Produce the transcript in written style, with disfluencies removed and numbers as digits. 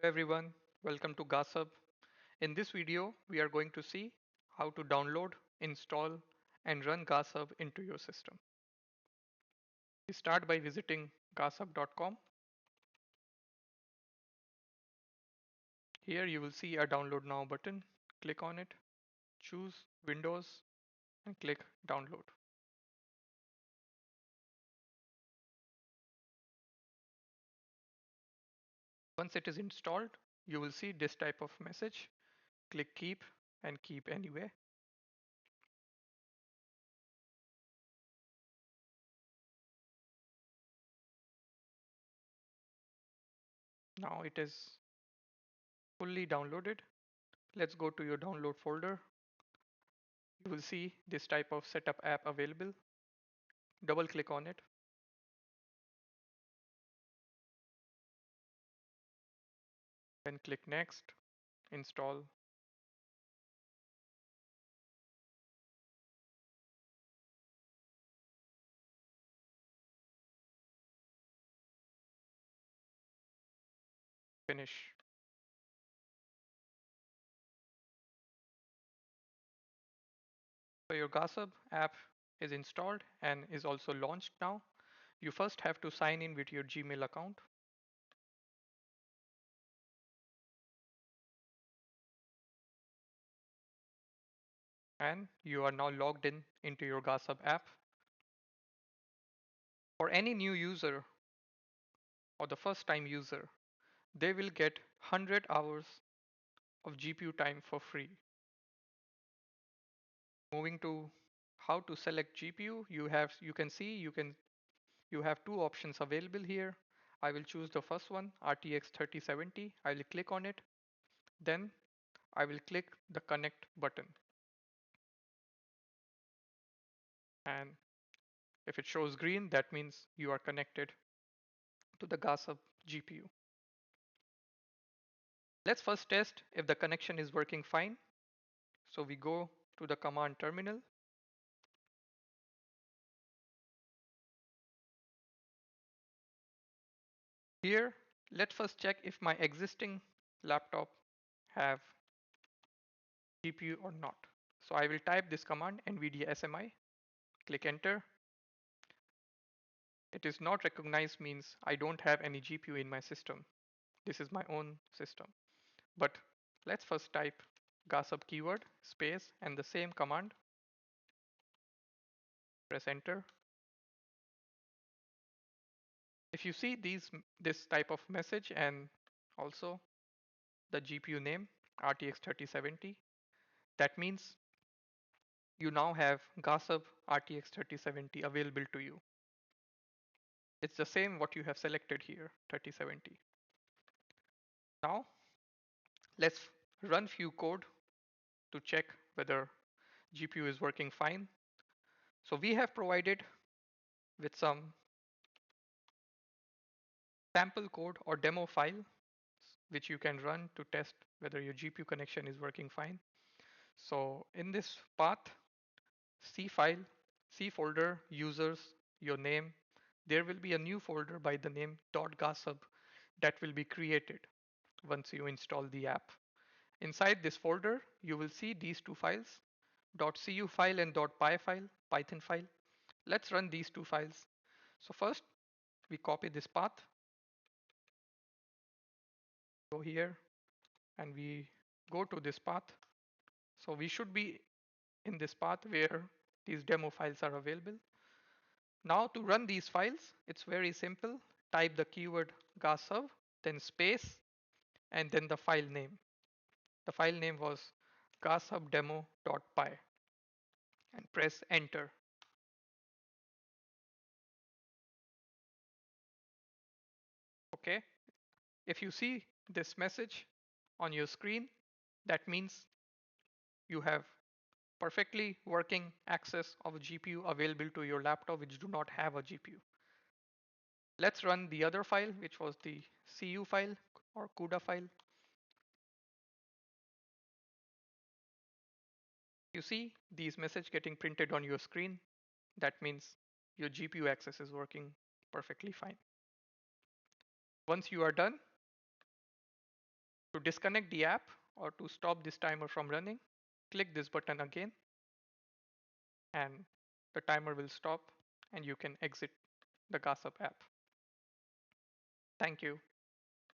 Hello everyone, welcome to Gaashub. In this video, we are going to see how to download, install, and run Gaashub into your system. We start by visiting gaashub.com. Here you will see a download now button. Click on it, choose Windows, and click download. Once it is installed, you will see this type of message. Click keep and keep anyway. Now it is fully downloaded. Let's go to your download folder. You will see this type of setup app available. Double click on it. Then click next, install. Finish. So your Gaashub app is installed and is also launched now. You first have to sign in with your Gmail account. And you are now logged in into your Gaashub app. For any new user or the first time user, they will get 100 hours of GPU time for free. Moving to how to select GPU, you have two options available here. I will choose the first one, RTX 3070. I will click on it. Then I will click the connect button. And if it shows green, that means you are connected to the Gaashub GPU. Let's first test if the connection is working fine. So we go to the command terminal. Here, let's first check if my existing laptop have GPU or not. So I will type this command NVIDIA SMI, click enter. It is not recognized means I don't have any GPU in my system. This is my own system. But let's first type Gaashub keyword space and the same command. Press enter. If you see this type of message and also the GPU name RTX 3070, that means you now have Gaashub RTX 3070 available to you. It's the same what you have selected here, 3070. Now let's run few code to check whether GPU is working fine. So we have provided with some sample code or demo file which you can run to test whether your GPU connection is working fine. So in this path, C file, C folder, users, your name, there will be a new folder by the name .gaashub that will be created once you install the app. Inside this folder, you will see these two files, .cu file and .py file, Python file. Let's run these two files. So first, we copy this path, go here, and we go to this path. So we should be in this path where these demo files are available. Now to run these files, it's very simple. Type the keyword gaashub, then space, and then the file name. The file name was gaashubdemo.py and press enter. Okay. If you see this message on your screen, that means you have perfectly working access of a GPU available to your laptop which do not have a GPU. Let's run the other file, which was the CU file or CUDA file. You see these message getting printed on your screen. That means your GPU access is working perfectly fine. Once you are done, To disconnect the app or to stop this timer from running, click this button again and the timer will stop and you can exit the Gaashub app. Thank you.